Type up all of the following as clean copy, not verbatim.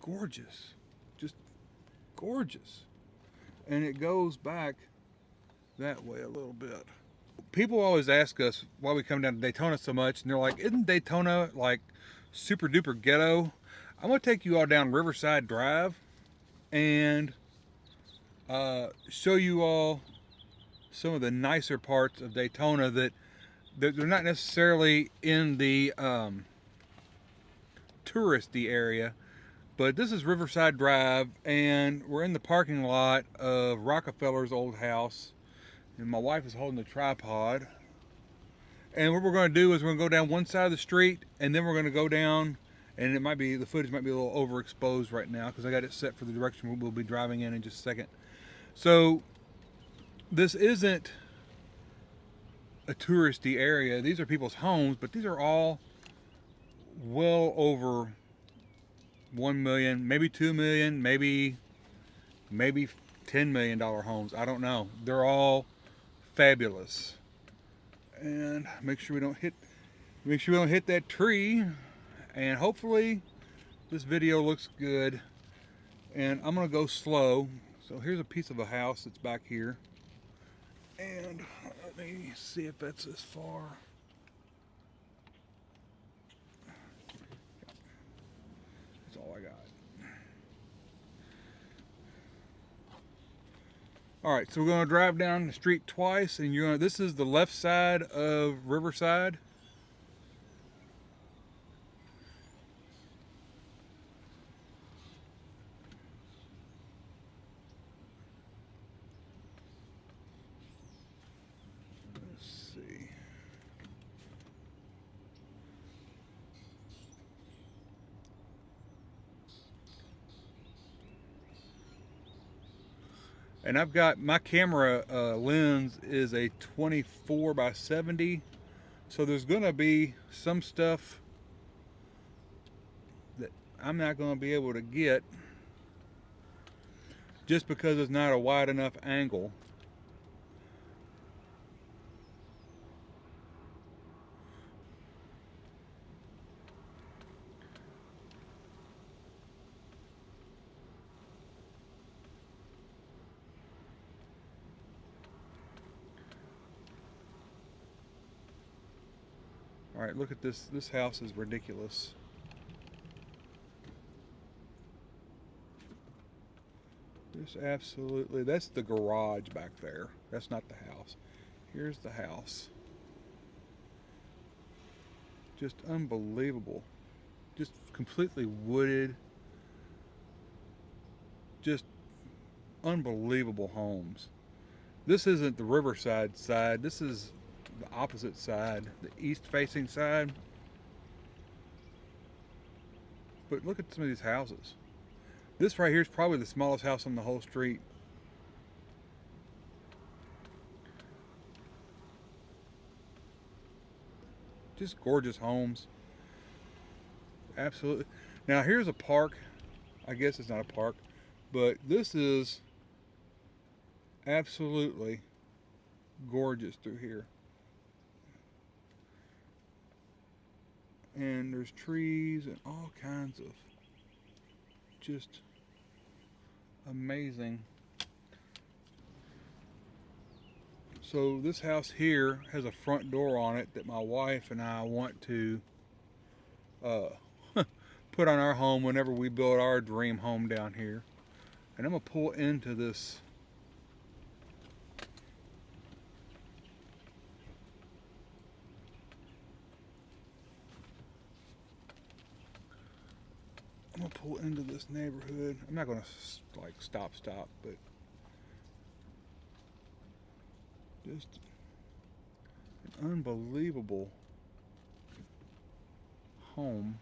gorgeous, just gorgeous. And it goes back that way a little bit. People always ask us why we come down to Daytona so much, and they're like, isn't Daytona like super duper ghetto? I'm gonna take you all down Riverside Drive and show you all some of the nicer parts of Daytona that they're not necessarily in the touristy area, but this is Riverside Drive, and we're in the parking lot of Rockefeller's old house, and my wife is holding the tripod. And what we're going to do is we're going to go down one side of the street, and then we're going to go down, and it might be, the footage might be a little overexposed right now because I got it set for the direction we'll be driving in just a second. So this isn't a touristy area. These are people's homes, but these are all well over 1 million, maybe 2 million, maybe $10 million homes. I don't know. They're all fabulous. And make sure we don't hit that tree. And hopefully this video looks good. And I'm gonna go slow. So here's a piece of a house that's back here. And let me see if that's as far. That's all I got. All right, so we're gonna drive down the street twice, and this is the left side of Riverside. Let's see. And I've got my camera lens is a 24 by 70, so there's gonna be some stuff that I'm not gonna be able to get just because it's not a wide enough angle. All right, look at this. This house is ridiculous. Just absolutely, that's the garage back there. That's not the house. Here's the house. Just unbelievable. Just completely wooded. Just unbelievable homes. This isn't the Riverside side. This is the opposite side, the east facing side. But look at some of these houses. This right here is probably the smallest house on the whole street. Just gorgeous homes. Absolutely. Now here's a park. I guess it's not a park, but this is absolutely gorgeous through here. And there's trees and all kinds of just amazing. So this house here has a front door on it that my wife and I want to put on our home whenever we build our dream home down here. And I'm gonna pull into this neighborhood. I'm not gonna like stop, but just an unbelievable home.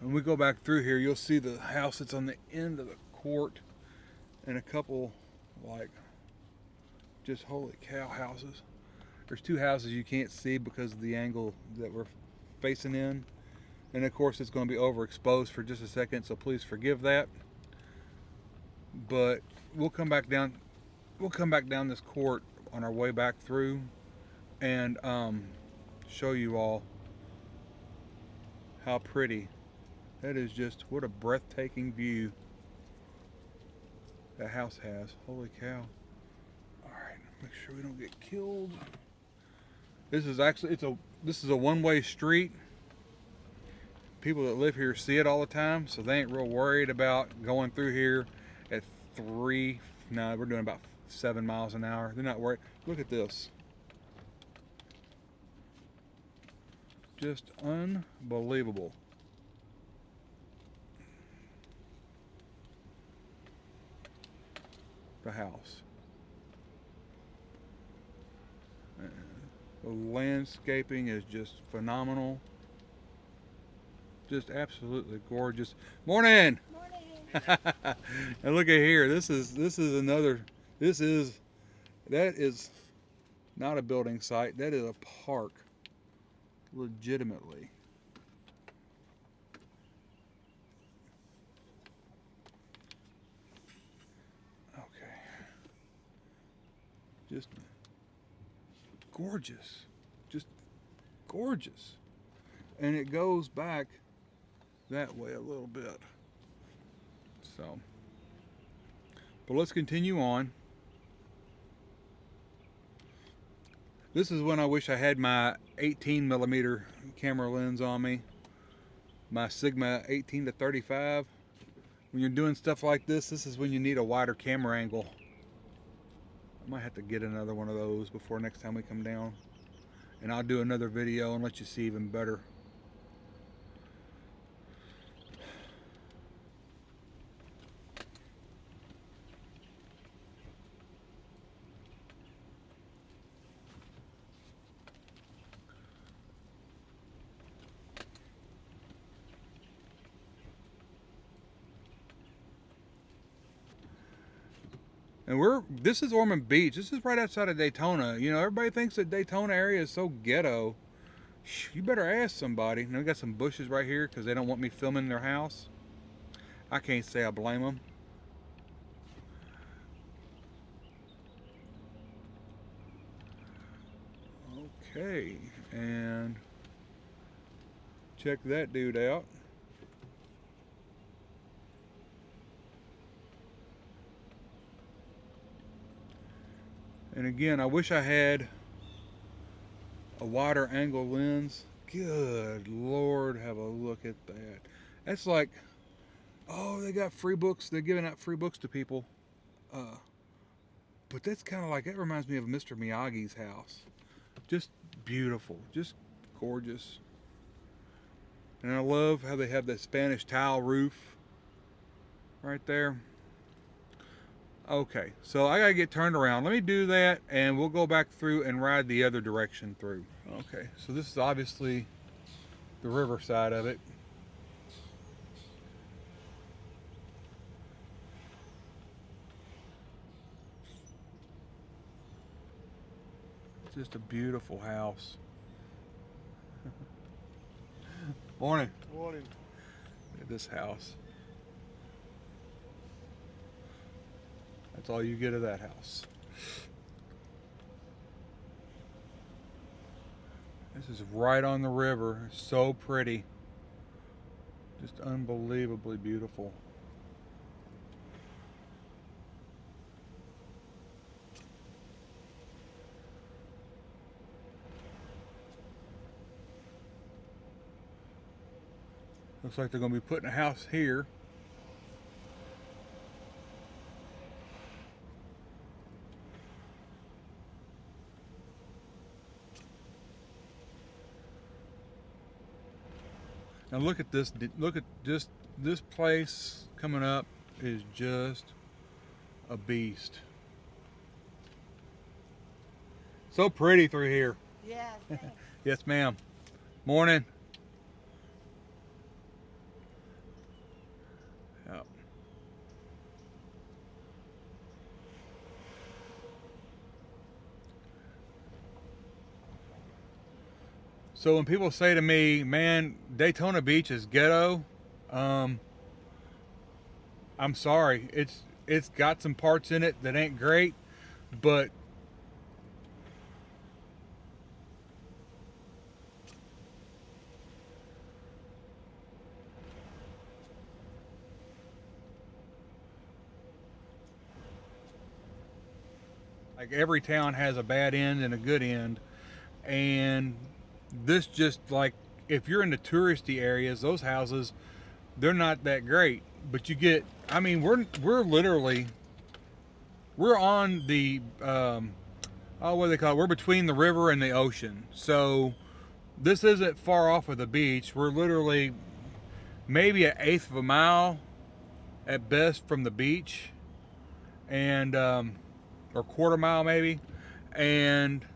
When we go back through here, you'll see the house that's on the end of the court and a couple like just holy cow houses. There's two houses you can't see because of the angle that we're facing in. And of course it's going to be overexposed for just a second, so please forgive that. But we'll come back down this court on our way back through and show you all how pretty. That is just, what a breathtaking view that house has. Holy cow. Alright, make sure we don't get killed. This is actually, this is a one-way street. People that live here see it all the time, so they ain't real worried about going through here at we're doing about 7 miles an hour. They're not worried. Look at this. Just unbelievable. The house. The landscaping is just phenomenal. Just absolutely gorgeous. Morning. Morning. And look at here. That is not a building site. That is a park. Legitimately. Okay. Just gorgeous. Just gorgeous. And it goes back that way a little bit. So, but let's continue on. This is when I wish I had my 18mm camera lens on me. My Sigma 18-35. When you're doing stuff like this is when you need a wider camera angle. I might have to get another one of those before next time we come down. And I'll do another video and let you see even better. And this is Ormond Beach. This is right outside of Daytona. You know, everybody thinks that Daytona area is so ghetto. You better ask somebody. And we got some bushes right here because they don't want me filming their house. I can't say I blame them. Okay, and check that dude out. And again, I wish I had a wider angle lens. Good Lord, have a look at that. That's like, oh, they got free books. They're giving out free books to people. But that's kind of like, that reminds me of Mr. Miyagi's house. Just beautiful, just gorgeous. And I love how they have that Spanish tile roof right there. Okay, so I gotta get turned around. Let me do that and we'll go back through and ride the other direction through. Okay, so this is obviously the river side of it. It's just a beautiful house. Morning. Morning. Look at this house. That's all you get of that house. This is right on the river. It's so pretty. Just unbelievably beautiful. Looks like they're going to be putting a house here. Now look at this, this place coming up is just a beast. So pretty through here. Yeah, thanks. Yes, ma'am. Morning. Yep. So when people say to me, man, Daytona Beach is ghetto, I'm sorry. It's got some parts in it that ain't great, but Like every town has a bad end and a good end, and this just like if you're in the touristy areas, those houses they're not that great. But you get, I mean, we're literally we're on the what do they call it? We're between the river and the ocean, so this isn't far off of the beach. We're literally maybe an eighth of a mile at best from the beach, and or quarter mile maybe, and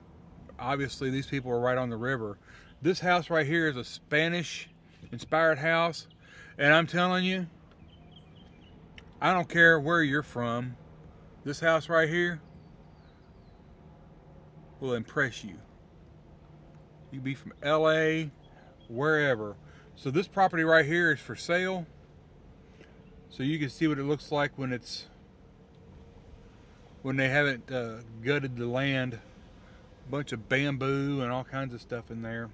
obviously these people are right on the river. This house right here is a Spanish inspired house, and I'm telling you, I don't care where you're from, this house right here will impress you. You can be from LA, wherever. So this property right here is for sale, so you can see what it looks like when they haven't gutted the land. A bunch of bamboo and all kinds of stuff in there.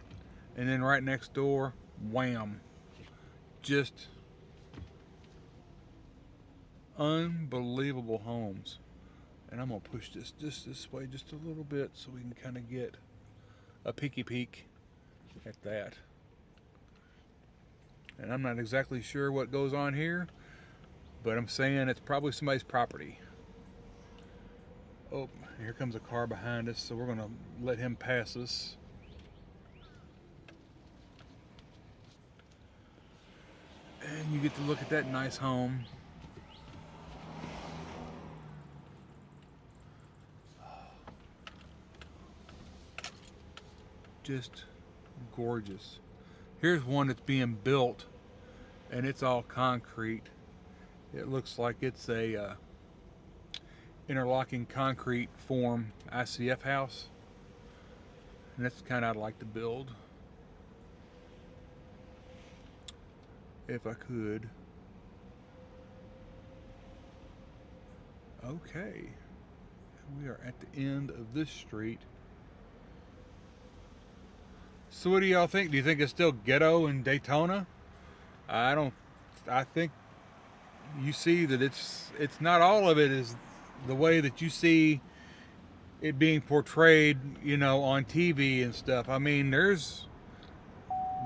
And then right next door, wham, just unbelievable homes. And I'm gonna push this just this way just a little bit so we can kind of get a peeky peek at that. And I'm not exactly sure what goes on here, but I'm saying it's probably somebody's property. Oh, here comes a car behind us, so we're gonna let him pass us. And you get to look at that nice home. Just gorgeous. Here's one that's being built, and it's all concrete. It looks like it's a interlocking concrete form ICF house, and that's the kind I'd like to build if I could. Okay, we are at the end of this street. So what do y'all think? Do you think it's still ghetto in Daytona? I think you see that it's not all of it is the way that you see it being portrayed, you know, on TV and stuff. I mean, there's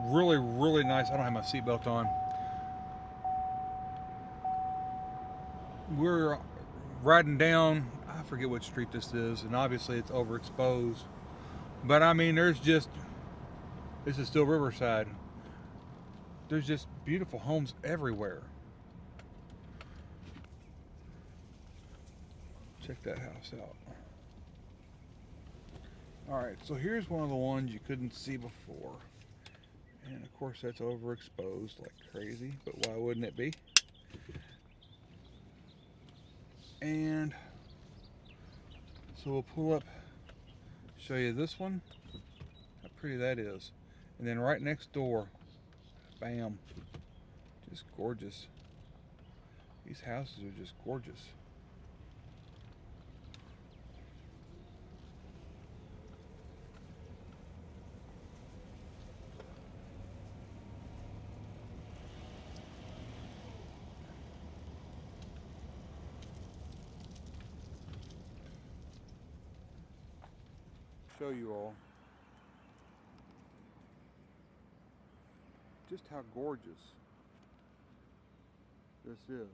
really, really nice. I don't have my seatbelt on. We're riding down, I forget what street this is, and obviously it's overexposed. But I mean, there's just, this is still Riverside. There's just beautiful homes everywhere. Check that house out. Alright, so here's one of the ones you couldn't see before. And of course that's overexposed like crazy, but why wouldn't it be? And so we'll pull up, show you this one, how pretty that is. And then right next door, bam, just gorgeous. These houses are just gorgeous. Show you all just how gorgeous this is.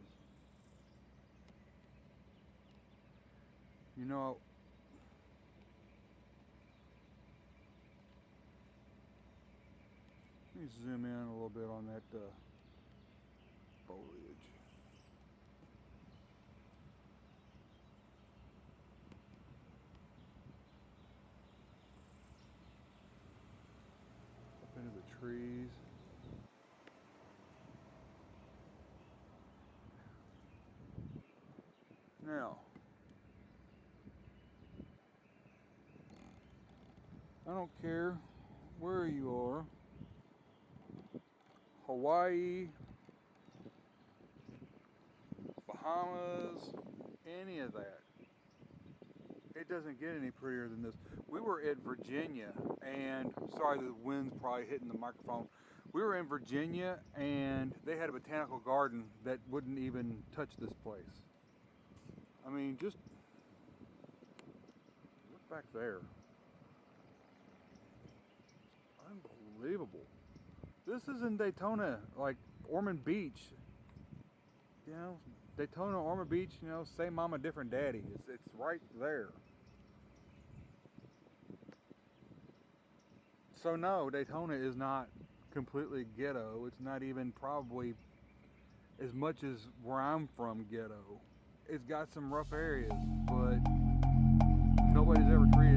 You know, let me zoom in a little bit on that foliage. Up into the trees. Now, I don't care where you are, Hawaii, Bahamas, any of that. It doesn't get any prettier than this. We were at Virginia, and sorry the wind's probably hitting the microphone. We were in Virginia, and they had a botanical garden that wouldn't even touch this place. I mean, just back there. Unbelievable. This is in Daytona, like Ormond Beach. You know, Daytona, Ormond Beach, you know, same mama, different daddy. It's right there. So no, Daytona is not completely ghetto. It's not even probably as much as where I'm from ghetto. It's got some rough areas, but nobody's ever treated